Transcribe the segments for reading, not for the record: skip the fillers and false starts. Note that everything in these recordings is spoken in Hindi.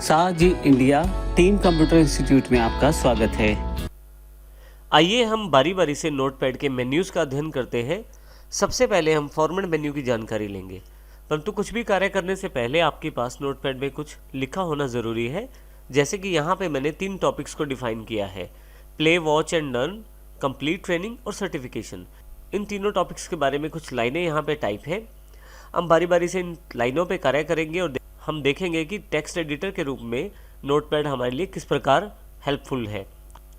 साजी इंडिया टीम कंप्यूटर इंस्टीट्यूट में आपका स्वागत है। आइए हम बारी बारी से नोटपैड के मेन्यूज़ का अध्ययन करते हैं। सबसे पहले हम फॉर्मेट मेन्यू की जानकारी लेंगे, परंतु कुछ भी कार्य करने से पहले आपके पास नोटपैड में कुछ लिखा होना ज़रूरी है। जैसे कि यहाँ पे मैंने 3 टॉपिक्स को डिफाइन किया है: play, watch and learn, complete training और सर्टिफिकेशन। इन तीनों टॉपिक्स के बारे में कुछ लाइनें यहाँ पे टाइप है। हम बारी बारी से इन लाइनों पे कार्य करेंगे और हम देखेंगे कि टेक्स्ट एडिटर के रूप में नोटपैड हमारे लिए किस प्रकार हेल्पफुल है।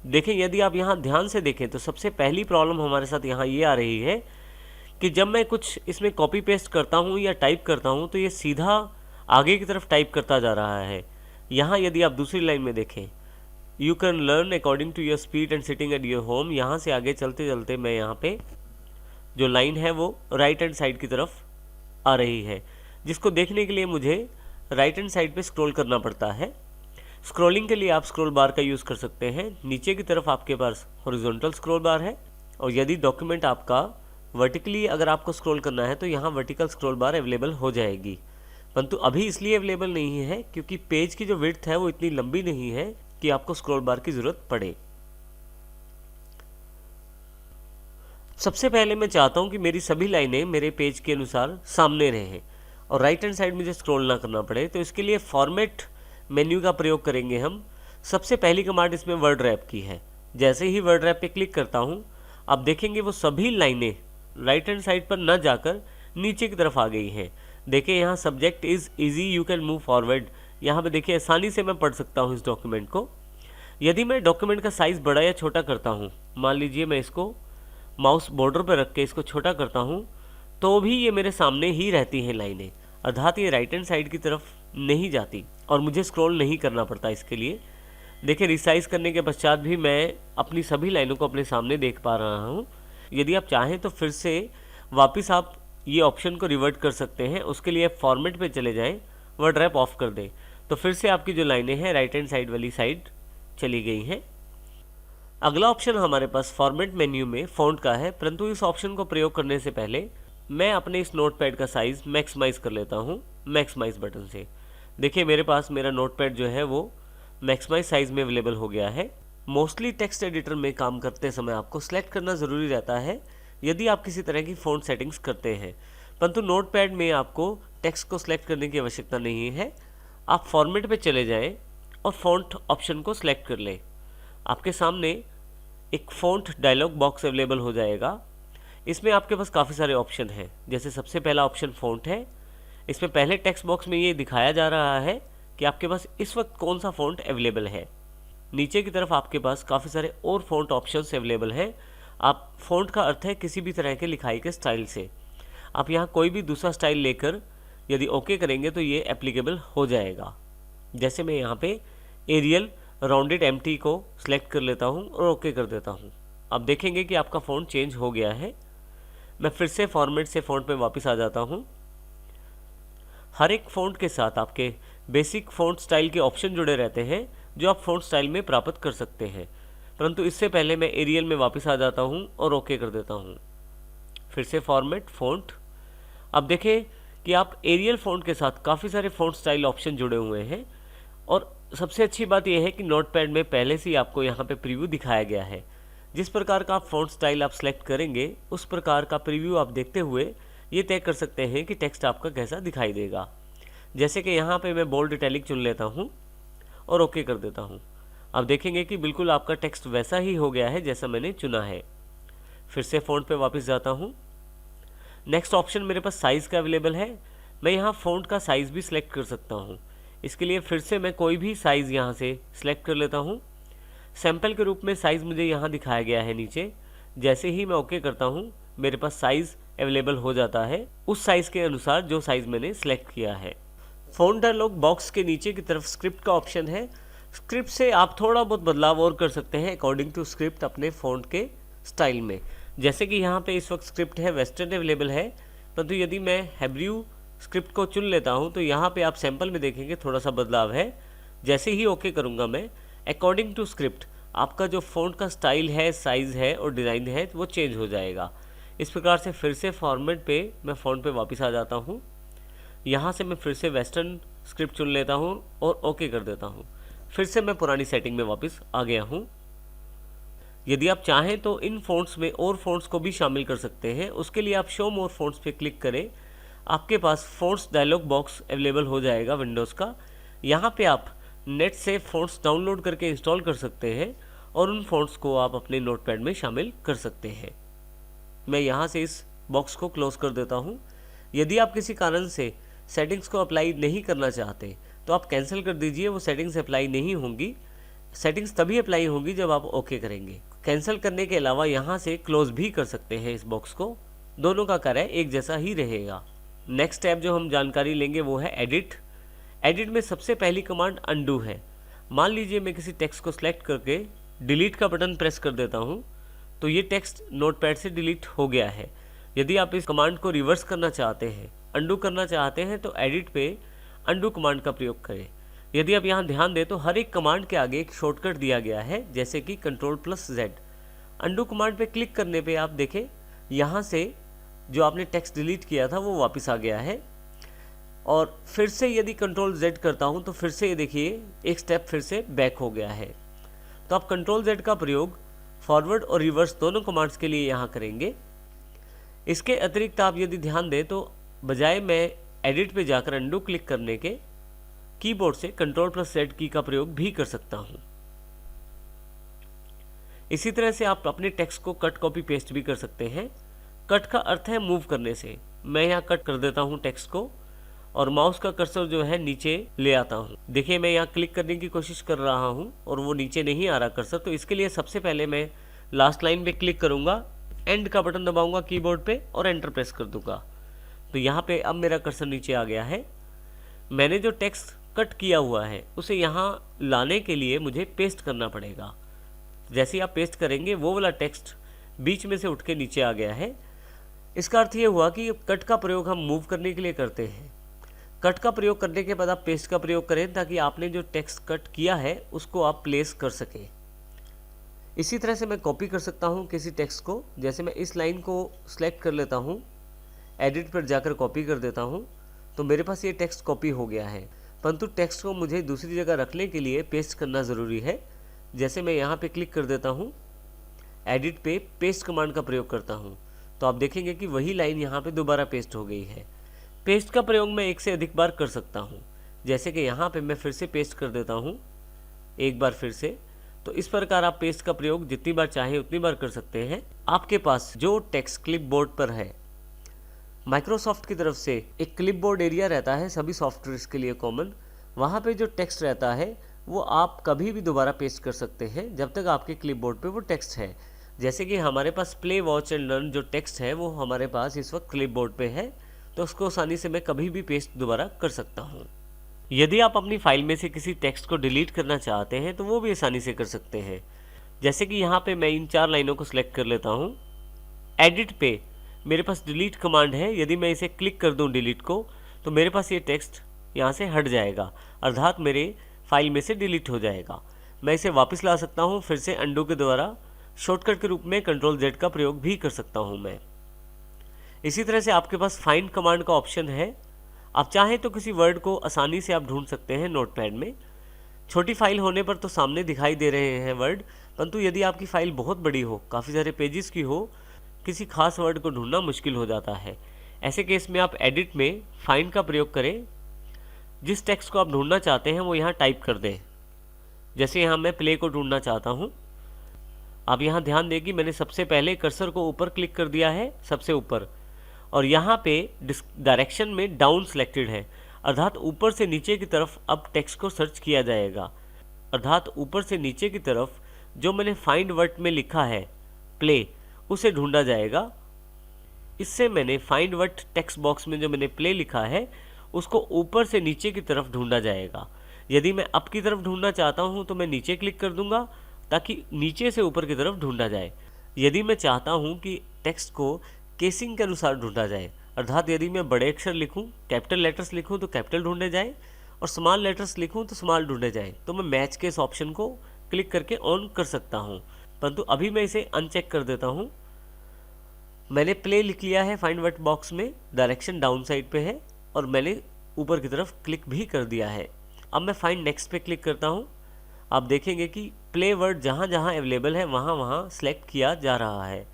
देखें, यदि आप यहाँ ध्यान से देखें तो सबसे पहली प्रॉब्लम हमारे साथ यहाँ ये आ रही है कि जब मैं कुछ इसमें कॉपी पेस्ट करता हूँ या टाइप करता हूँ तो ये सीधा आगे की तरफ टाइप करता जा रहा है। यहाँ यदि आप दूसरी लाइन में देखें, you can learn according to your speed and sitting at your home, यहाँ से आगे चलते चलते मैं यहाँ पे जो लाइन है वो राइट हैंड साइड की तरफ आ रही है, जिसको देखने के लिए मुझे राइट हैंड साइड पे स्क्रॉल करना पड़ता है। स्क्रॉलिंग के लिए आप स्क्रॉल बार का यूज़ कर सकते हैं। नीचे की तरफ आपके पास हॉरिजॉन्टल स्क्रॉल बार है, और यदि डॉक्यूमेंट आपका वर्टिकली अगर आपको स्क्रॉल करना है तो यहाँ वर्टिकल स्क्रॉल बार अवेलेबल हो जाएगी, परंतु अभी इसलिए अवेलेबल नहीं है क्योंकि पेज की जो विड्थ है वो इतनी लंबी नहीं है कि आपको स्क्रॉल बार की ज़रूरत पड़े। सबसे पहले मैं चाहता हूँ कि मेरी सभी लाइनें मेरे पेज के अनुसार सामने रहें और राइट हैंड साइड मुझे स्क्रॉल ना करना पड़े, तो इसके लिए फॉर्मेट मेन्यू का प्रयोग करेंगे हम। सबसे पहली कमांड इसमें वर्ड रैप की है। जैसे ही वर्ड रैप पे क्लिक करता हूँ, आप देखेंगे वो सभी लाइनें राइट हैंड साइड पर न जाकर नीचे की तरफ आ गई हैं। देखिए यहाँ subject is easy, you can move forward. यहाँ पे देखिए आसानी से मैं पढ़ सकता हूँ इस डॉक्यूमेंट को। यदि मैं डॉक्यूमेंट का साइज़ बड़ा या छोटा करता हूँ, मान लीजिए मैं इसको माउस बॉर्डर पर रख के इसको छोटा करता हूँ, तो भी ये मेरे सामने ही रहती हैं लाइनें, अर्थात ये राइट हैंड साइड की तरफ नहीं जाती और मुझे स्क्रॉल नहीं करना पड़ता इसके लिए। देखिए, रिसाइज करने के पश्चात भी मैं अपनी सभी लाइनों को अपने सामने देख पा रहा हूँ। यदि आप चाहें तो फिर से वापस आप ये ऑप्शन को रिवर्ट कर सकते हैं। उसके लिए फॉर्मेट पे चले जाएं, वर्ड रैप ऑफ कर दें, तो फिर से आपकी जो लाइनें हैं राइट हैंड साइड वाली साइड चली गई हैं। अगला ऑप्शन हमारे पास फॉर्मेट मेन्यू में फ़ॉन्ट का है, परंतु इस ऑप्शन को प्रयोग करने से पहले मैं अपने इस नोटपैड का साइज़ मैक्सिमाइज़ कर लेता हूँ मैक्सिमाइज़ बटन से। देखिए, मेरे पास मेरा नोटपैड जो है वो मैक्सिमाइज साइज़ में अवेलेबल हो गया है। मोस्टली टेक्स्ट एडिटर में काम करते समय आपको सेलेक्ट करना ज़रूरी रहता है यदि आप किसी तरह की फ़ॉन्ट सेटिंग्स करते हैं, परंतु नोटपैड में आपको टेक्स्ट को सिलेक्ट करने की आवश्यकता नहीं है। आप फॉर्मेट पे चले जाएं और फ़ॉन्ट ऑप्शन को सिलेक्ट कर लें। आपके सामने एक फ़ॉन्ट डायलॉग बॉक्स अवेलेबल हो जाएगा। इसमें आपके पास काफ़ी सारे ऑप्शन हैं। जैसे सबसे पहला ऑप्शन फ़ॉन्ट है। इसमें पहले टेक्स्ट बॉक्स में ये दिखाया जा रहा है कि आपके पास इस वक्त कौन सा फ़ॉन्ट अवेलेबल है। नीचे की तरफ आपके पास काफ़ी सारे और फ़ॉन्ट ऑप्शंस अवेलेबल हैं। आप फ़ॉन्ट का अर्थ है किसी भी तरह के लिखाई के स्टाइल से। आप यहाँ कोई भी दूसरा स्टाइल लेकर यदि ओके करेंगे तो ये एप्लीकेबल हो जाएगा। जैसे मैं यहाँ पे एरियल राउंडेड एम्प्टी को सिलेक्ट कर लेता हूँ और ओके कर देता हूँ। आप देखेंगे कि आपका फ़ॉन्ट चेंज हो गया है। मैं फिर से फॉर्मेट से फ़ॉन्ट पे वापस आ जाता हूँ। हर एक फ़ॉन्ट के साथ आपके बेसिक फ़ॉन्ट स्टाइल के ऑप्शन जुड़े रहते हैं जो आप फ़ॉन्ट स्टाइल में प्राप्त कर सकते हैं, परंतु इससे पहले मैं एरियल में वापस आ जाता हूँ और ओके कर देता हूँ। फिर से फॉर्मेट फ़ॉन्ट। अब देखें कि आप एरियल फ़ॉन्ट के साथ काफ़ी सारे फ़ॉन्ट स्टाइल ऑप्शन जुड़े हुए हैं, और सबसे अच्छी बात यह है कि नोटपैड में पहले से ही आपको यहाँ पे प्रीव्यू दिखाया गया है। जिस प्रकार का फ़ॉन्ट स्टाइल आप सेलेक्ट करेंगे उस प्रकार का प्रीव्यू आप देखते हुए ये तय कर सकते हैं कि टेक्स्ट आपका कैसा दिखाई देगा। जैसे कि यहाँ पे मैं बोल्ड इटैलिक चुन लेता हूँ और ओके कर देता हूँ। आप देखेंगे कि बिल्कुल आपका टेक्स्ट वैसा ही हो गया है जैसा मैंने चुना है। फिर से फ़ॉन्ट पे वापस जाता हूँ। नेक्स्ट ऑप्शन मेरे पास साइज़ का अवेलेबल है। मैं यहाँ फ़ॉन्ट का साइज़ भी सिलेक्ट कर सकता हूँ। इसके लिए फिर से मैं कोई भी साइज़ यहाँ से सिलेक्ट कर लेता हूँ। सैंपल के रूप में साइज़ मुझे यहाँ दिखाया गया है नीचे। जैसे ही मैं ओके करता हूँ मेरे पास साइज़ अवेलेबल हो जाता है उस साइज़ के अनुसार जो साइज़ मैंने सेलेक्ट किया है। फ़ॉन्ट डायलॉग बॉक्स के नीचे की तरफ स्क्रिप्ट का ऑप्शन है। स्क्रिप्ट से आप थोड़ा बहुत बदलाव और कर सकते हैं अकॉर्डिंग टू स्क्रिप्ट अपने फ़ॉन्ट के स्टाइल में। जैसे कि यहाँ पे इस वक्त स्क्रिप्ट है वेस्टर्न अवेलेबल है, परंतु यदि मैं हेब्रू स्क्रिप्ट को चुन लेता हूँ तो यहाँ पे आप सैंपल में देखेंगे थोड़ा सा बदलाव है। जैसे ही ओके करूँगा मैं, अकॉर्डिंग टू स्क्रिप्ट आपका जो फ़ॉन्ट का स्टाइल है, साइज़ है और डिज़ाइन है वो चेंज हो जाएगा। इस प्रकार से फिर से फॉर्मेट पे मैं फ़ॉन्ट पे वापस आ जाता हूँ। यहाँ से मैं फिर से वेस्टर्न स्क्रिप्ट चुन लेता हूँ और ओके कर देता हूँ। फिर से मैं पुरानी सेटिंग में वापस आ गया हूँ। यदि आप चाहें तो इन फ़ॉन्ट्स में और फ़ॉन्ट्स को भी शामिल कर सकते हैं। उसके लिए आप शो मोर फ़ॉन्ट्स पे क्लिक करें, आपके पास फ़ॉन्ट्स डायलॉग बॉक्स अवेलेबल हो जाएगा विंडोज़ का। यहाँ पे आप नेट से फ़ॉन्ट्स डाउनलोड करके इंस्टॉल कर सकते हैं और उन फ़ॉन्ट्स को आप अपने नोटपैड में शामिल कर सकते हैं। मैं यहाँ से इस बॉक्स को क्लोज कर देता हूँ। यदि आप किसी कारण से सेटिंग्स को अप्लाई नहीं करना चाहते तो आप कैंसिल कर दीजिए, वो सेटिंग्स अप्लाई नहीं होंगी। सेटिंग्स तभी अप्लाई होंगी जब आप ओके करेंगे। कैंसिल करने के अलावा यहाँ से क्लोज भी कर सकते हैं इस बॉक्स को, दोनों का कार्य एक जैसा ही रहेगा। नेक्स्ट टैब जो हम जानकारी लेंगे वो है एडिट। एडिट में सबसे पहली कमांड अनडू है। मान लीजिए मैं किसी टेक्स्ट को सिलेक्ट करके डिलीट का बटन प्रेस कर देता हूँ तो ये टेक्स्ट नोटपैड से डिलीट हो गया है। यदि आप इस कमांड को रिवर्स करना चाहते हैं, अनडू करना चाहते हैं, तो एडिट पे अनडू कमांड का प्रयोग करें। यदि आप यहाँ ध्यान दें तो हर एक कमांड के आगे एक शॉर्टकट दिया गया है, जैसे कि Ctrl+Z। अनडू कमांड पे क्लिक करने पे आप देखें यहाँ से जो आपने टेक्स्ट डिलीट किया था वो वापस आ गया है। और फिर से यदि Ctrl+Z करता हूँ तो फिर से ये देखिए एक स्टेप फिर से बैक हो गया है। तो आप Ctrl+Z का प्रयोग फॉरवर्ड और रिवर्स दोनों कमांड्स के लिए यहाँ करेंगे। इसके अतिरिक्त आप यदि ध्यान दें तो बजाय मैं एडिट पे जाकर अनडू क्लिक करने के कीबोर्ड से Ctrl+Z की का प्रयोग भी कर सकता हूँ। इसी तरह से आप अपने टेक्स्ट को कट कॉपी पेस्ट भी कर सकते हैं। कट का अर्थ है मूव करने से। मैं यहाँ कट कर देता हूँ टेक्स्ट को और माउस का कर्सर जो है नीचे ले आता हूँ। देखिए मैं यहाँ क्लिक करने की कोशिश कर रहा हूँ और वो नीचे नहीं आ रहा कर्सर। तो इसके लिए सबसे पहले मैं लास्ट लाइन पे क्लिक करूँगा, एंड का बटन दबाऊंगा कीबोर्ड पे और एंटर प्रेस कर दूंगा। तो यहाँ पे अब मेरा कर्सर नीचे आ गया है। मैंने जो टेक्स्ट कट किया हुआ है उसे यहाँ लाने के लिए मुझे पेस्ट करना पड़ेगा। जैसे ही आप पेस्ट करेंगे वो वाला टेक्स्ट बीच में से उठ के नीचे आ गया है। इसका अर्थ ये हुआ कि कट का प्रयोग हम मूव करने के लिए करते हैं। कट का प्रयोग करने के बाद आप पेस्ट का प्रयोग करें ताकि आपने जो टेक्स्ट कट किया है उसको आप प्लेस कर सकें। इसी तरह से मैं कॉपी कर सकता हूँ किसी टेक्स्ट को। जैसे मैं इस लाइन को सिलेक्ट कर लेता हूँ, एडिट पर जाकर कॉपी कर देता हूँ तो मेरे पास ये टेक्स्ट कॉपी हो गया है। परंतु टेक्स्ट को मुझे दूसरी जगह रखने के लिए पेस्ट करना ज़रूरी है। जैसे मैं यहाँ पे क्लिक कर देता हूँ, एडिट पे पेस्ट कमांड का प्रयोग करता हूँ तो आप देखेंगे कि वही लाइन यहाँ पे दोबारा पेस्ट हो गई है। पेस्ट का प्रयोग मैं एक से अधिक बार कर सकता हूँ। जैसे कि यहाँ पे मैं फिर से पेस्ट कर देता हूँ एक बार फिर से। तो इस प्रकार आप पेस्ट का प्रयोग जितनी बार चाहे उतनी बार कर सकते हैं। आपके पास जो टेक्स्ट क्लिपबोर्ड पर है, माइक्रोसॉफ्ट की तरफ से एक क्लिपबोर्ड एरिया रहता है सभी सॉफ्टवेयर्स के लिए कॉमन। वहाँ पे जो टेक्स्ट रहता है वो आप कभी भी दोबारा पेस्ट कर सकते हैं जब तक आपके क्लिपबोर्ड पे वो टेक्स्ट है। जैसे कि हमारे पास प्ले, वॉच एंड लर्न जो टेक्स्ट है वो हमारे पास इस वक्त क्लिपबोर्ड पे है, तो उसको आसानी से मैं कभी भी पेस्ट दोबारा कर सकता हूँ। यदि आप अपनी फाइल में से किसी टेक्स्ट को डिलीट करना चाहते हैं तो वो भी आसानी से कर सकते हैं। जैसे कि यहाँ पे मैं इन 4 लाइनों को सिलेक्ट कर लेता हूँ। एडिट पे मेरे पास डिलीट कमांड है। यदि मैं इसे क्लिक कर दूँ डिलीट को तो मेरे पास ये टेक्स्ट यहाँ से हट जाएगा, अर्थात मेरे फाइल में से डिलीट हो जाएगा। मैं इसे वापस ला सकता हूँ फिर से अनडू के द्वारा। शॉर्टकट के रूप में Ctrl+Z का प्रयोग भी कर सकता हूँ मैं। इसी तरह से आपके पास फाइंड कमांड का ऑप्शन है। आप चाहें तो किसी वर्ड को आसानी से आप ढूंढ सकते हैं नोटपैड में। छोटी फाइल होने पर तो सामने दिखाई दे रहे हैं वर्ड, परंतु यदि आपकी फाइल बहुत बड़ी हो, काफ़ी सारे पेजेस की हो, किसी खास वर्ड को ढूंढना मुश्किल हो जाता है। ऐसे केस में आप एडिट में फाइंड का प्रयोग करें। जिस टेक्स्ट को आप ढूंढना चाहते हैं वो यहाँ टाइप कर दें। जैसे यहाँ मैं प्ले को ढूंढना चाहता हूँ। आप यहाँ ध्यान दें कि मैंने सबसे पहले कर्सर को ऊपर क्लिक कर दिया है, सबसे ऊपर, और यहाँ पे डायरेक्शन में डाउन सिलेक्टेड है, अर्थात ऊपर से नीचे की तरफ अब टेक्स्ट को सर्च किया जाएगा। अर्थात ऊपर से नीचे की तरफ जो मैंने फाइंड वर्ड में लिखा है प्ले, उसे ढूंढा जाएगा। इससे मैंने फाइंड वर्ड टेक्स्ट बॉक्स में जो मैंने प्ले लिखा है उसको ऊपर से नीचे की तरफ ढूंढा जाएगा। यदि मैं अप की तरफ ढूंढना चाहता हूँ तो मैं नीचे क्लिक कर दूंगा ताकि नीचे से ऊपर की तरफ ढूंढा जाए। यदि मैं चाहता हूँ कि टेक्स्ट को केसिंग के अनुसार ढूंढा जाए, अर्थात यदि मैं बड़े अक्षर लिखूँ, कैपिटल लेटर्स लिखूँ तो कैपिटल ढूंढे जाए और स्मॉल लेटर्स लिखूँ तो स्मॉल ढूंढे जाए, तो मैं मैच के इस ऑप्शन को क्लिक करके ऑन कर सकता हूँ। परंतु अभी मैं इसे अनचेक कर देता हूँ। मैंने प्ले लिख लिया है फाइंड वर्ड बॉक्स में, डायरेक्शन डाउन साइड पे है और मैंने ऊपर की तरफ क्लिक भी कर दिया है। अब मैं फाइंड नेक्स्ट पे क्लिक करता हूँ। आप देखेंगे कि प्ले वर्ड जहाँ जहाँ अवेलेबल है वहाँ वहाँ सेलेक्ट किया जा रहा है,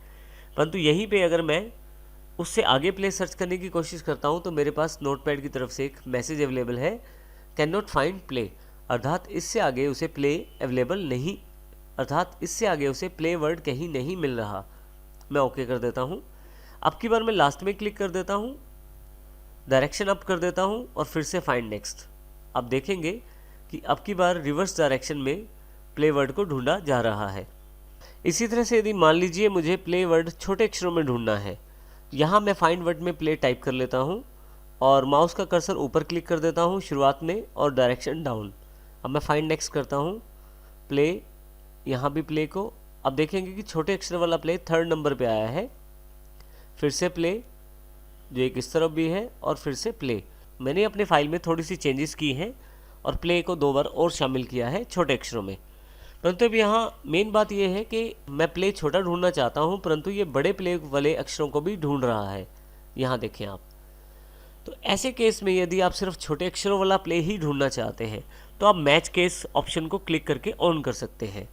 परंतु यहीं पे अगर मैं उससे आगे प्ले सर्च करने की कोशिश करता हूँ तो मेरे पास नोटपैड की तरफ से एक मैसेज अवेलेबल है, कैन नॉट फाइंड प्ले, अर्थात इससे आगे उसे प्ले अवेलेबल नहीं, अर्थात इससे आगे उसे प्ले वर्ड कहीं नहीं मिल रहा। मैं ओके कर देता हूँ। अब की बार मैं लास्ट में क्लिक कर देता हूँ, डायरेक्शन अप कर देता हूँ और फिर से फाइंड नेक्स्ट। आप देखेंगे कि अब की बार रिवर्स डायरेक्शन में प्ले वर्ड को ढूंढा जा रहा है। इसी तरह से यदि मान लीजिए मुझे प्ले वर्ड छोटे अक्षरों में ढूंढना है, यहाँ मैं फाइंड वर्ड में प्ले टाइप कर लेता हूँ और माउस का कर्सर ऊपर क्लिक कर देता हूँ शुरुआत में और डायरेक्शन डाउन। अब मैं फाइंड नेक्स्ट करता हूँ, प्ले, यहाँ भी प्ले को, अब देखेंगे कि छोटे अक्षर वाला प्ले 3rd नंबर पे आया है। फिर से प्ले जो एक इस तरफ भी है और फिर से प्ले। मैंने अपने फाइल में थोड़ी सी चेंजेस की हैं और प्ले को 2 बार और शामिल किया है छोटे अक्षरों में। परंतु अब यहाँ मेन बात यह है कि मैं प्ले छोटा ढूंढना चाहता हूँ, परंतु ये बड़े प्ले वाले अक्षरों को भी ढूंढ रहा है। यहाँ देखें आप, तो ऐसे केस में यदि आप सिर्फ छोटे अक्षरों वाला प्ले ही ढूंढना चाहते हैं तो आप मैच केस ऑप्शन को क्लिक करके ऑन कर सकते हैं।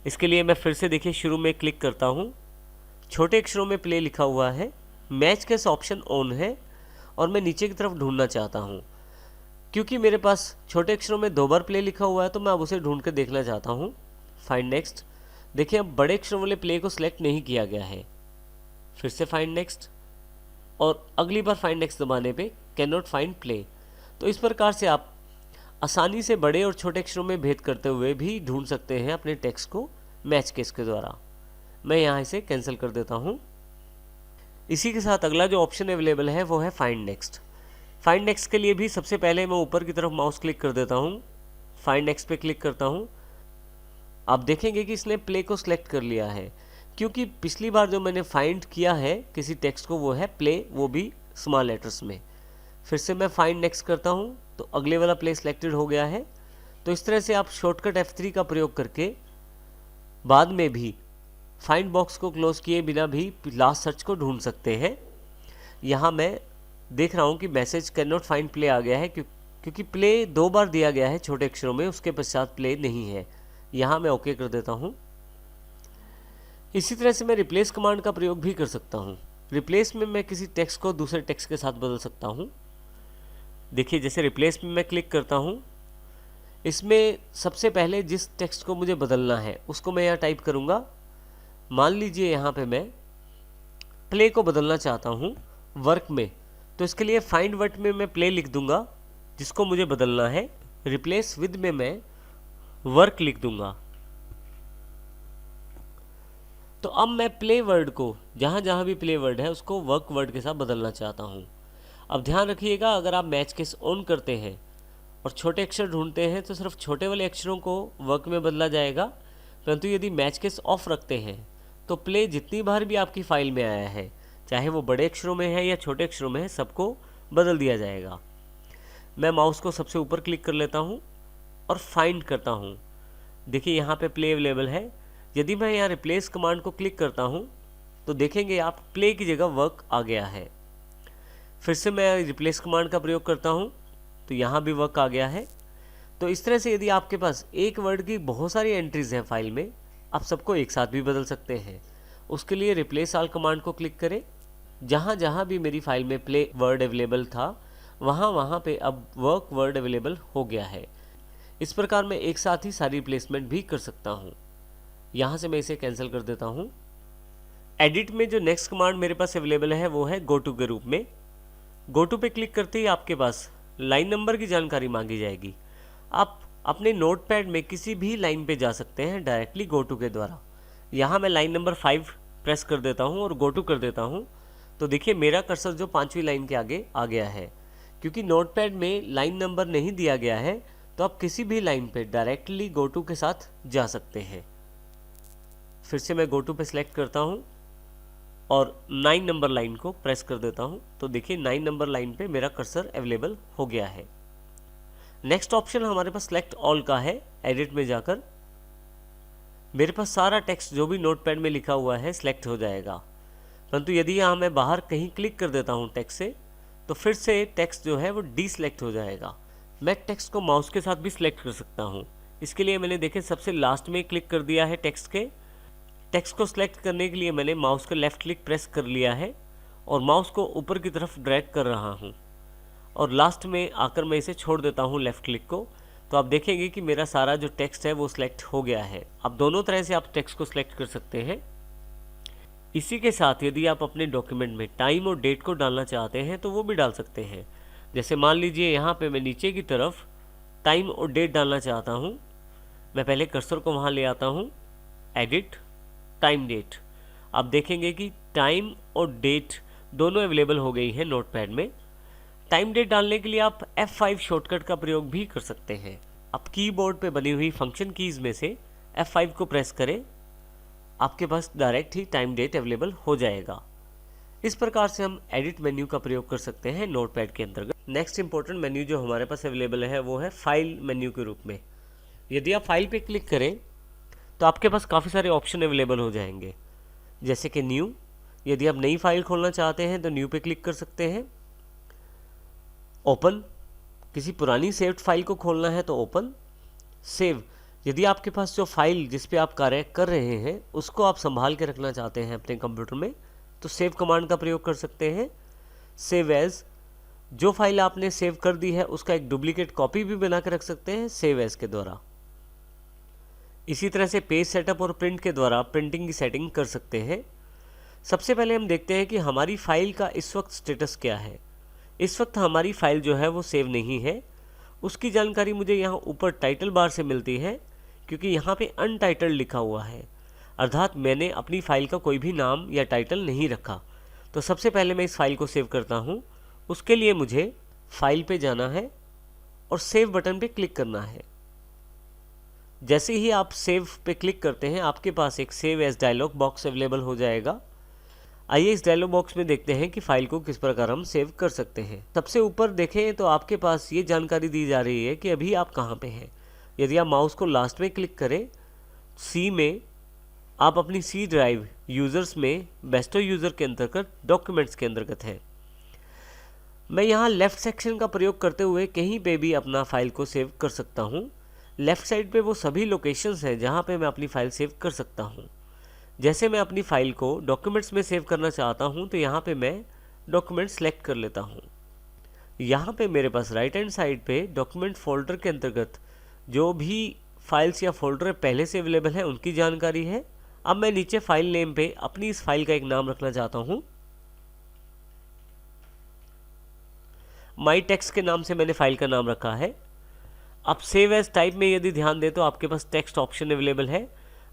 इसके लिए मैं फिर से देखिए शुरू में क्लिक करता हूँ, छोटे अक्षरों में प्ले लिखा हुआ है, मैच केस ऑप्शन ऑन है और मैं नीचे की तरफ ढूंढना चाहता हूँ। क्योंकि मेरे पास छोटे अक्षरों में 2 बार प्ले लिखा हुआ है तो मैं अब उसे ढूंढ कर देखना चाहता हूँ। फाइंड नेक्स्ट, देखिए अब बड़े अक्षरों वाले प्ले को सिलेक्ट नहीं किया गया है। फिर से फाइंड नेक्स्ट और अगली बार फाइंड नेक्स्ट दबाने पे कैन नॉट फाइंड प्ले। तो इस प्रकार से आप आसानी से बड़े और छोटे अक्षरों में भेद करते हुए भी ढूंढ सकते हैं अपने टेक्स्ट को मैच केस के द्वारा। मैं यहाँ इसे कैंसिल कर देता हूँ। इसी के साथ अगला जो ऑप्शन अवेलेबल है वो है फाइंड नेक्स्ट। फाइंड नेक्स्ट के लिए भी सबसे पहले मैं ऊपर की तरफ माउस क्लिक कर देता हूँ, फाइंड नेक्स्ट पे क्लिक करता हूँ। आप देखेंगे कि इसने प्ले को सिलेक्ट कर लिया है, क्योंकि पिछली बार जो मैंने फाइंड किया है किसी टेक्स्ट को वो है प्ले, वो भी स्मॉल लेटर्स में। फिर से मैं फाइंड नेक्स्ट करता हूँ तो अगले वाला प्ले सिलेक्टेड हो गया है। तो इस तरह से आप शॉर्टकट F3 का प्रयोग करके बाद में भी फाइंड बॉक्स को क्लोज किए बिना भी लास्ट सर्च को ढूंढ सकते हैं। यहाँ मैं देख रहा हूँ कि message can not find play आ गया है, क्योंकि प्ले 2 बार दिया गया है छोटे अक्षरों में, उसके पश्चात प्ले नहीं है। यहाँ मैं ओके कर देता हूँ। इसी तरह से मैं रिप्लेस कमांड का प्रयोग भी कर सकता हूँ। रिप्लेस में मैं किसी टेक्स्ट को दूसरे टेक्स्ट के साथ बदल सकता हूँ। देखिए जैसे रिप्लेस में मैं क्लिक करता हूँ, इसमें सबसे पहले जिस टेक्स्ट को मुझे बदलना है उसको मैं यहाँ टाइप करूँगा। मान लीजिए यहाँ पे मैं प्ले को बदलना चाहता हूँ वर्क में, तो इसके लिए फाइंड वर्ड में मैं प्ले लिख दूंगा जिसको मुझे बदलना है। रिप्लेस विद में मैं वर्क लिख दूंगा। तो अब मैं प्ले वर्ड को जहाँ जहाँ भी प्ले वर्ड है उसको वर्क वर्ड के साथ बदलना चाहता हूँ। अब ध्यान रखिएगा, अगर आप मैच केस ऑन करते हैं और छोटे अक्षर ढूंढते हैं तो सिर्फ छोटे वाले अक्षरों को वर्क में बदला जाएगा, परंतु यदि मैच केस ऑफ रखते हैं तो प्ले जितनी बार भी आपकी फाइल में आया है, चाहे वो बड़े अक्षरों में है या छोटे अक्षरों में है, सबको बदल दिया जाएगा। मैं माउस को सबसे ऊपर क्लिक कर लेता हूँ और फाइंड करता हूँ। देखिए यहाँ पे प्ले अवेलेबल है। यदि मैं यहाँ रिप्लेस कमांड को क्लिक करता हूँ तो देखेंगे आप प्ले की जगह वर्क आ गया है। फिर से मैं रिप्लेस कमांड का प्रयोग करता हूँ तो यहाँ भी वर्क आ गया है। तो इस तरह से यदि आपके पास एक वर्ड की बहुत सारी एंट्रीज हैं फाइल में, आप सबको एक साथ भी बदल सकते हैं। उसके लिए रिप्लेस ऑल कमांड को क्लिक करें। जहाँ जहाँ भी मेरी फाइल में प्ले वर्ड अवेलेबल था वहाँ वहाँ पे अब वर्क वर्ड अवेलेबल हो गया है। इस प्रकार मैं एक साथ ही सारी रिप्लेसमेंट भी कर सकता हूँ। यहाँ से मैं इसे कैंसिल कर देता हूँ। एडिट में जो नेक्स्ट कमांड मेरे पास अवेलेबल है वो है गो टू के रूप में। गो टू पे क्लिक करते ही आपके पास लाइन नंबर की जानकारी मांगी जाएगी। आप अपने नोटपैड में किसी भी लाइन पे जा सकते हैं डायरेक्टली गो टू के द्वारा। यहाँ मैं लाइन नंबर 5 प्रेस कर देता हूँ और गो टू कर देता हूँ। तो देखिए मेरा कर्सर जो 5वीं लाइन के आगे आ गया है। क्योंकि नोटपैड में लाइन नंबर नहीं दिया गया है तो आप किसी भी लाइन पे डायरेक्टली गो टू के साथ जा सकते हैं। फिर से मैं गो टू पे सिलेक्ट करता हूँ और 9 नंबर लाइन को प्रेस कर देता हूँ। तो देखिए 9 नंबर लाइन पे मेरा कर्सर अवेलेबल हो गया है। नेक्स्ट ऑप्शन हमारे पास सेलेक्ट ऑल का है। एडिट में जाकर मेरे पास सारा टेक्स्ट जो भी नोटपैड में लिखा हुआ है सिलेक्ट हो जाएगा। परंतु यदि यहाँ मैं बाहर कहीं क्लिक कर देता हूँ टेक्स्ट से तो फिर से टेक्स्ट जो है वो डीसेलेक्ट हो जाएगा। मैं टेक्स्ट को माउस के साथ भी सिलेक्ट कर सकता हूँ। इसके लिए मैंने देखे सबसे लास्ट में क्लिक कर दिया है टेक्स्ट के। टेक्स्ट को सिलेक्ट करने के लिए मैंने माउस का लेफ़्ट क्लिक प्रेस कर लिया है और माउस को ऊपर की तरफ ड्रैग कर रहा हूँ और लास्ट में आकर मैं इसे छोड़ देता हूँ लेफ़्ट क्लिक को। तो आप देखेंगे कि मेरा सारा जो टेक्स्ट है वो सिलेक्ट हो गया है। अब दोनों तरह से आप टेक्स्ट को सिलेक्ट कर सकते हैं। इसी के साथ यदि आप अपने डॉक्यूमेंट में टाइम और डेट को डालना चाहते हैं तो वो भी डाल सकते हैं। जैसे मान लीजिए यहाँ पे मैं नीचे की तरफ टाइम और डेट डालना चाहता हूँ। मैं पहले कर्सर को वहाँ ले आता हूँ, एडिट, टाइम डेट। आप देखेंगे कि टाइम और डेट दोनों अवेलेबल हो गई है नोटपैड में। टाइम डेट डालने के लिए आप F5 शॉर्टकट का प्रयोग भी कर सकते हैं। आप कीबोर्ड पे बनी हुई फंक्शन कीज़ में से F5 को प्रेस करें, आपके पास डायरेक्ट ही टाइम डेट अवेलेबल हो जाएगा। इस प्रकार से हम एडिट मेन्यू का प्रयोग कर सकते हैं नोटपैड के अंतर्गत। नेक्स्ट इंपॉर्टेंट मेन्यू जो हमारे पास अवेलेबल है वो है फाइल मेन्यू के रूप में। यदि आप फाइल पे क्लिक करें तो आपके पास काफ़ी सारे ऑप्शन अवेलेबल हो जाएंगे, जैसे कि न्यू। यदि आप नई फाइल खोलना चाहते हैं तो न्यू पे क्लिक कर सकते हैं। ओपन, किसी पुरानी सेव्ड फाइल को खोलना है तो ओपन। सेव, यदि आपके पास जो फाइल जिस पे आप कार्य कर रहे हैं उसको आप संभाल के रखना चाहते हैं अपने कंप्यूटर में तो सेव कमांड का प्रयोग कर सकते हैं। सेव एज, जो फाइल आपने सेव कर दी है उसका एक डुप्लीकेट कॉपी भी बना के रख सकते हैं सेव एज के द्वारा। इसी तरह से पेज सेटअप और प्रिंट के द्वारा प्रिंटिंग की सेटिंग कर सकते हैं। सबसे पहले हम देखते हैं कि हमारी फाइल का इस वक्त स्टेटस क्या है। इस वक्त हमारी फाइल जो है वो सेव नहीं है। उसकी जानकारी मुझे यहाँ ऊपर टाइटल बार से मिलती है, क्योंकि यहाँ पे अनटाइटल्ड लिखा हुआ है, अर्थात मैंने अपनी फ़ाइल का कोई भी नाम या टाइटल नहीं रखा। तो सबसे पहले मैं इस फाइल को सेव करता हूँ। उसके लिए मुझे फाइल पे जाना है और सेव बटन पे क्लिक करना है। जैसे ही आप सेव पे क्लिक करते हैं आपके पास एक save as dialog box available हो जाएगा। आइए इस डायलॉग बॉक्स में देखते हैं कि फाइल को किस प्रकार हम सेव कर सकते हैं। सबसे ऊपर देखें तो आपके पास ये जानकारी दी जा रही है कि अभी आप कहाँ पे हैं। यदि आप माउस को लास्ट में क्लिक करें, सी में, आप अपनी सी ड्राइव यूज़र्स में बेस्टो यूज़र के अंतर्गत डॉक्यूमेंट्स के अंतर्गत हैं। मैं यहाँ लेफ़्ट सेक्शन का प्रयोग करते हुए कहीं पे भी अपना फ़ाइल को सेव कर सकता हूँ। लेफ़्ट साइड पे वो सभी लोकेशंस हैं जहाँ पे मैं अपनी फ़ाइल सेव कर सकता हूँ। जैसे मैं अपनी फ़ाइल को डॉक्यूमेंट्स में सेव करना चाहता हूँ तो यहाँ पे मैं डॉक्यूमेंट सेलेक्ट कर लेता हूँ। यहाँ पे मेरे पास राइट हैंड साइड पे डॉक्यूमेंट फोल्डर के अंतर्गत जो भी फाइल्स या फोल्डर पहले से अवेलेबल है उनकी जानकारी है। अब मैं नीचे फाइल नेम पे अपनी इस फाइल का एक नाम रखना चाहता हूँ। माई टेक्स्ट के नाम से मैंने फाइल का नाम रखा है। अब सेव एज टाइप में यदि ध्यान दें तो आपके पास टेक्स्ट ऑप्शन अवेलेबल है,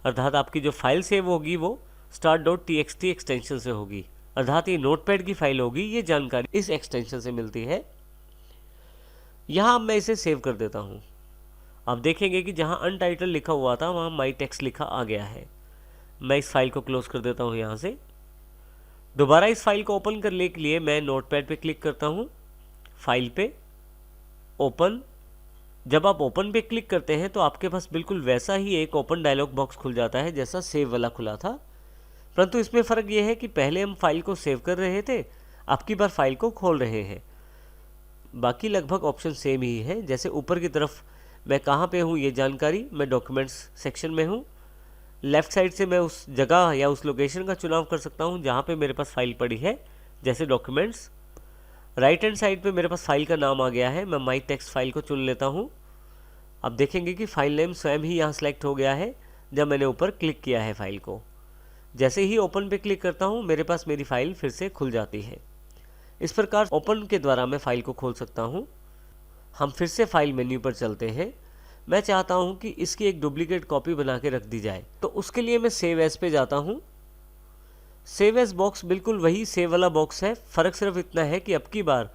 अर्थात आपकी जो फाइल सेव होगी वो start.txt एक्सटेंशन से होगी, अर्थात ये नोटपैड की फाइल होगी। ये जानकारी इस एक्सटेंशन से मिलती है। यहाँ मैं इसे सेव कर देता हूँ। आप देखेंगे कि जहाँ अनटाइटल लिखा हुआ था वहाँ माई टेक्स्ट लिखा आ गया है। मैं इस फाइल को क्लोज कर देता हूँ। यहाँ से दोबारा इस फाइल को ओपन करने के लिए मैं नोटपैड पे क्लिक करता हूँ, फाइल पे, ओपन। जब आप ओपन पे क्लिक करते हैं तो आपके पास बिल्कुल वैसा ही एक ओपन डायलॉग बॉक्स खुल जाता है जैसा सेव वाला खुला था, परंतु इसमें फ़र्क ये है कि पहले हम फाइल को सेव कर रहे थे, अब की बार फाइल को खोल रहे हैं। बाकी लगभग ऑप्शन सेम ही है। जैसे ऊपर की तरफ मैं कहाँ पे हूँ ये जानकारी, मैं डॉक्यूमेंट्स सेक्शन में हूँ। लेफ़्ट साइड से मैं उस जगह या उस लोकेशन का चुनाव कर सकता हूँ जहाँ पे मेरे पास फाइल पड़ी है, जैसे डॉक्यूमेंट्स। राइट हैंड साइड पे मेरे पास फाइल का नाम आ गया है, मैं माई टेक्स्ट फाइल को चुन लेता हूँ। अब देखेंगे कि फाइल नेम स्वयं ही यहाँ सेलेक्ट हो गया है जब मैंने ऊपर क्लिक किया है फाइल को। जैसे ही ओपन पे क्लिक करता हूँ मेरे पास मेरी फाइल फिर से खुल जाती है। इस प्रकार ओपन के द्वारा मैं फाइल को खोल सकता हूँ। हम फिर से फाइल मेन्यू पर चलते हैं। मैं चाहता हूँ कि इसकी एक डुप्लीकेट कॉपी बना के रख दी जाए, तो उसके लिए मैं सेव एज पे जाता हूँ। सेव एज बॉक्स बिल्कुल वही सेव वाला बॉक्स है, फ़र्क सिर्फ इतना है कि अब की बार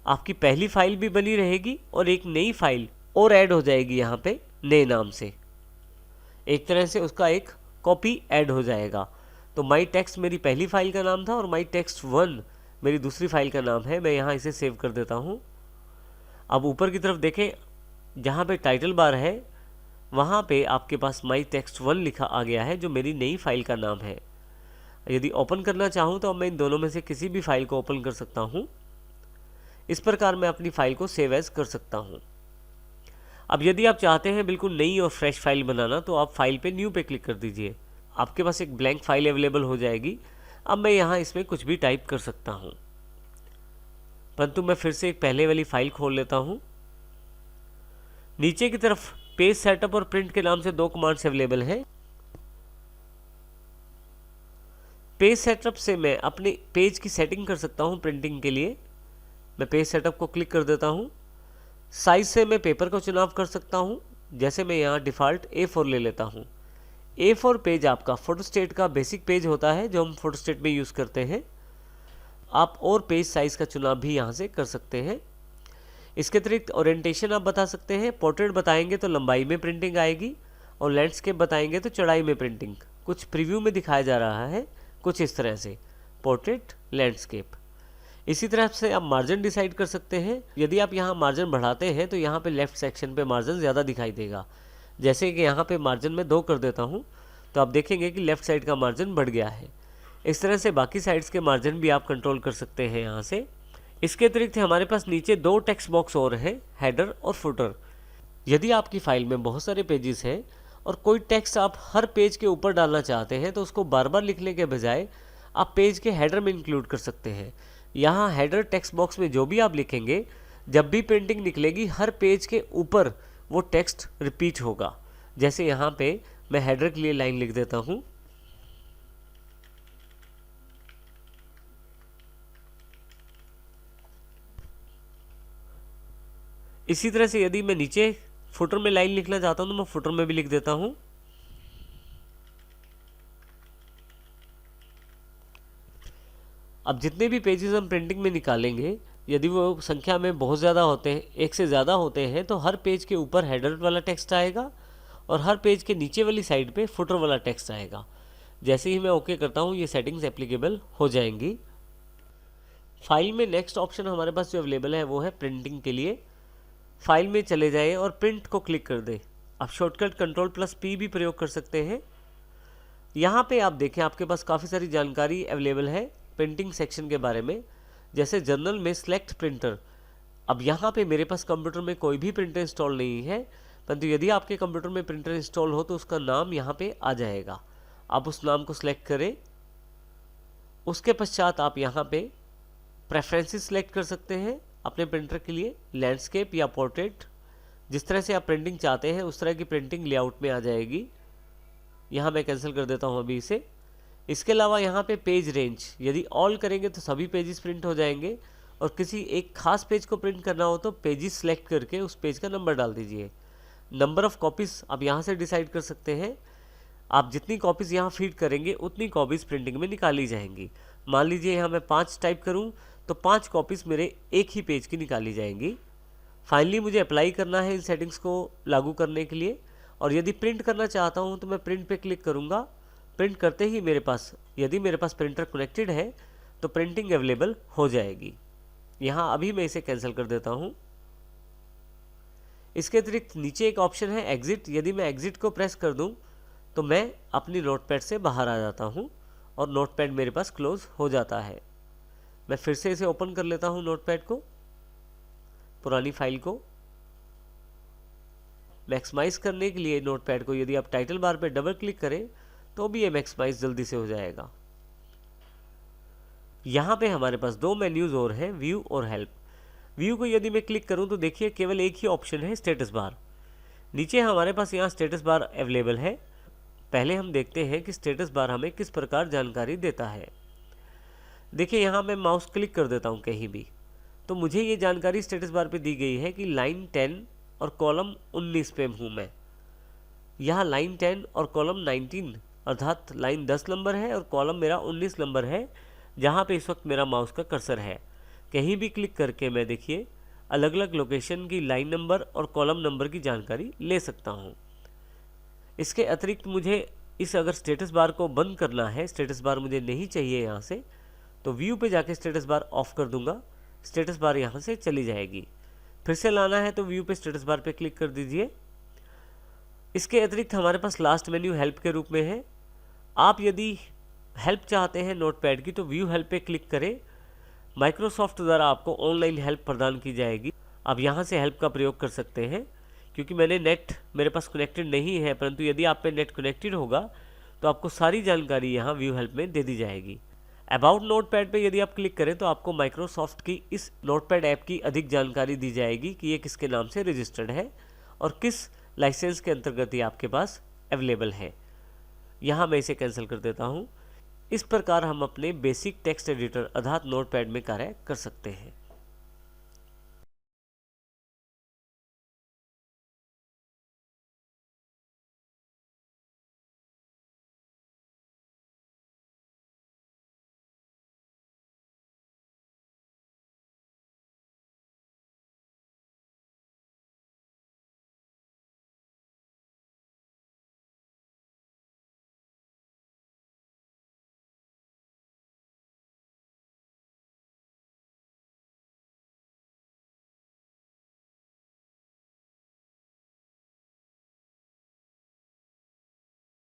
आपकी पहली फाइल भी बनी रहेगी और एक नई फाइल और ऐड हो जाएगी यहाँ पे नए नाम से। एक तरह से उसका एक कॉपी ऐड हो जाएगा। तो माई टेक्स्ट मेरी पहली फाइल का नाम था और माई टेक्स्ट 1 मेरी दूसरी फाइल का नाम है। मैं यहाँ इसे सेव कर देता हूँ। अब ऊपर की तरफ देखें, जहाँ पे टाइटल बार है वहाँ पे आपके पास माई टेक्स्ट 1 लिखा आ गया है, जो मेरी नई फाइल का नाम है। यदि ओपन करना चाहूँ तो मैं इन दोनों में से किसी भी फाइल को ओपन कर सकता हूँ। इस प्रकार मैं अपनी फाइल को सेव एज कर सकता हूँ। अब यदि आप चाहते हैं बिल्कुल नई और फ्रेश फाइल बनाना, तो आप फाइल पे न्यू पे क्लिक कर दीजिए, आपके पास एक ब्लैंक फाइल अवेलेबल हो जाएगी। अब मैं यहाँ इसमें कुछ भी टाइप कर सकता हूँ, परंतु मैं फिर से एक पहले वाली फाइल खोल लेता हूँ। नीचे की तरफ पेज सेटअप और प्रिंट के नाम से दो कमांड्स अवेलेबल हैं। पेज सेटअप से मैं अपने पेज की सेटिंग कर सकता हूँ प्रिंटिंग के लिए। मैं पेज सेटअप को क्लिक कर देता हूँ। साइज से मैं पेपर का चुनाव कर सकता हूँ, जैसे मैं यहाँ डिफ़ॉल्ट A4 ले लेता हूँ। A4 पेज आपका फोटोस्टेट का बेसिक पेज होता है जो हम फोटोस्टेट में यूज़ करते हैं। आप और पेज साइज़ का चुनाव भी यहाँ से कर सकते हैं। इसके अतिरिक्त ओरिएंटेशन आप बता सकते हैं। पोर्ट्रेट बताएंगे तो लंबाई में प्रिंटिंग आएगी, और लैंडस्केप बताएंगे तो चौड़ाई में प्रिंटिंग। कुछ प्रीव्यू में दिखाया जा रहा है कुछ इस तरह से, पोर्ट्रेट, लैंडस्केप। इसी तरह से आप मार्जिन डिसाइड कर सकते हैं। यदि आप यहाँ मार्जिन बढ़ाते हैं तो यहाँ पे लेफ्ट सेक्शन पे मार्जिन ज़्यादा दिखाई देगा। जैसे कि यहाँ पे मार्जिन में 2 कर देता हूँ तो आप देखेंगे कि लेफ़्ट साइड का मार्जिन बढ़ गया है। इस तरह से बाकी साइड्स के मार्जिन भी आप कंट्रोल कर सकते हैं यहाँ से। इसके अतिरिक्त हमारे पास नीचे 2 टेक्स्ट बॉक्स और हैं, हेडर और फुटर। यदि आपकी फाइल में बहुत सारे पेजेस हैं और कोई टेक्स्ट आप हर पेज के ऊपर डालना चाहते हैं, तो उसको बार बार लिखने के बजाय आप पेज के हेडर में इंक्लूड कर सकते हैं। यहाँ हेडर टेक्स्ट बॉक्स में जो भी आप लिखेंगे, जब भी प्रिंटिंग निकलेगी हर पेज के ऊपर वो टेक्स्ट रिपीट होगा। जैसे यहाँ पे मैं हेडर के लिए लाइन लिख देता हूँ, इसी तरह से यदि मैं नीचे फुटर में लाइन लिखना चाहता हूँ तो मैं फुटर में भी लिख देता हूँ। अब जितने भी पेजेस हम प्रिंटिंग में निकालेंगे, यदि वो संख्या में बहुत ज़्यादा होते हैं, एक से ज़्यादा होते हैं, तो हर पेज के ऊपर हेडर वाला टेक्स्ट आएगा और हर पेज के नीचे वाली साइड पे फुटर वाला टेक्स्ट आएगा। जैसे ही मैं ओके करता हूँ ये सेटिंग्स एप्लीकेबल हो जाएंगी। फाइल में नेक्स्ट ऑप्शन हमारे पास जो अवेलेबल है वो है प्रिंटिंग के लिए। फाइल में चले जाएं और प्रिंट को क्लिक कर दें। आप शॉर्टकट Ctrl+P भी प्रयोग कर सकते हैं। यहाँ पे आप देखें आपके पास काफ़ी सारी जानकारी अवेलेबल है प्रिंटिंग सेक्शन के बारे में, जैसे जर्नल में सेलेक्ट प्रिंटर। अब यहाँ पे मेरे पास कंप्यूटर में कोई भी प्रिंटर इंस्टॉल नहीं है, परंतु यदि आपके कंप्यूटर में प्रिंटर इंस्टॉल हो तो उसका नाम यहाँ पे आ जाएगा। आप उस नाम को सिलेक्ट करें। उसके पश्चात आप यहाँ पे प्रेफरेंसेस सिलेक्ट कर सकते हैं अपने प्रिंटर के लिए, लैंडस्केप या पोर्ट्रेट। जिस तरह से आप प्रिंटिंग चाहते हैं उस तरह की प्रिंटिंग लेआउट में आ जाएगी। यहाँ मैं कैंसिल कर देता हूँ अभी इसे। इसके अलावा यहाँ पे पेज रेंज, यदि ऑल करेंगे तो सभी पेजेस प्रिंट हो जाएंगे, और किसी एक खास पेज को प्रिंट करना हो तो पेजेस सेलेक्ट करके उस पेज का नंबर डाल दीजिए। नंबर ऑफ़ कॉपीज़ आप यहाँ से डिसाइड कर सकते हैं। आप जितनी कॉपीज़ यहाँ फीड करेंगे उतनी कॉपीज़ प्रिंटिंग में निकाली जाएंगी। मान लीजिए यहाँ मैं 5 टाइप करूँ तो 5 कॉपीज़ मेरे एक ही पेज की निकाली जाएंगी। फाइनली मुझे अप्लाई करना है इन सेटिंग्स को लागू करने के लिए, और यदि प्रिंट करना चाहता हूँ तो मैं प्रिंट पे क्लिक करूँगा। प्रिंट करते ही मेरे पास, यदि मेरे पास प्रिंटर कनेक्टेड है तो प्रिंटिंग अवेलेबल हो जाएगी। यहाँ अभी मैं इसे कैंसिल कर देता हूँ। इसके अतिरिक्त नीचे एक ऑप्शन है एग्जिट। यदि मैं एग्जिट को प्रेस कर दूँ तो मैं अपनी नोटपैड से बाहर आ जाता हूँ और नोटपैड मेरे पास क्लोज हो जाता है। मैं फिर से इसे ओपन कर लेता हूँ नोटपैड को, पुरानी फाइल को। मैक्सिमाइज करने के लिए नोटपैड को यदि आप टाइटल बार पे डबल क्लिक करें तो भी ये मैक्सिमाइज जल्दी से हो जाएगा। यहाँ पे हमारे पास 2 मेन्यूज़ और हैं, व्यू और हेल्प। व्यू को यदि मैं क्लिक करूँ तो देखिए केवल एक ही ऑप्शन है, स्टेटस बार। नीचे हमारे पास यहाँ स्टेटस बार अवेलेबल है। पहले हम देखते हैं कि स्टेटस बार हमें किस प्रकार जानकारी देता है। देखिए यहाँ मैं माउस क्लिक कर देता हूँ कहीं भी, तो मुझे ये जानकारी स्टेटस बार पे दी गई है कि लाइन 10 और कॉलम 19 पे हूँ मैं। यहाँ लाइन 10 और कॉलम 19 अर्थात लाइन 10 नंबर है और कॉलम मेरा 19 नंबर है, जहाँ पे इस वक्त मेरा माउस का कर्सर है। कहीं भी क्लिक करके मैं देखिए अलग अलग लोकेशन की लाइन नंबर और कॉलम नंबर की जानकारी ले सकता हूँ। इसके अतिरिक्त मुझे अगर स्टेटस बार को बंद करना है, स्टेटस बार मुझे नहीं चाहिए यहाँ से, तो व्यू पे जाके स्टेटस बार ऑफ कर दूंगा। स्टेटस बार यहाँ से चली जाएगी। फिर से लाना है तो व्यू पे स्टेटस बार पे क्लिक कर दीजिए। इसके अतिरिक्त हमारे पास लास्ट मेन्यू हेल्प के रूप में है। आप यदि हेल्प चाहते हैं नोटपैड की तो व्यू हेल्प पे क्लिक करें। माइक्रोसॉफ्ट द्वारा आपको ऑनलाइन हेल्प प्रदान की जाएगी। आप यहाँ से हेल्प का प्रयोग कर सकते हैं। क्योंकि नेट मेरे पास कनेक्टेड नहीं है, परंतु यदि आप पे नेट कनेक्टेड होगा तो आपको सारी जानकारी यहाँ व्यू हेल्प में दे दी जाएगी। अबाउट नोटपैड पे यदि आप क्लिक करें तो आपको माइक्रोसॉफ्ट की इस नोटपैड ऐप की अधिक जानकारी दी जाएगी कि ये किसके नाम से रजिस्टर्ड है और किस लाइसेंस के अंतर्गत ये आपके पास अवेलेबल है। यहाँ मैं इसे कैंसिल कर देता हूँ। इस प्रकार हम अपने बेसिक टेक्स्ट एडिटर अर्थात नोटपैड में कार्य कर सकते हैं।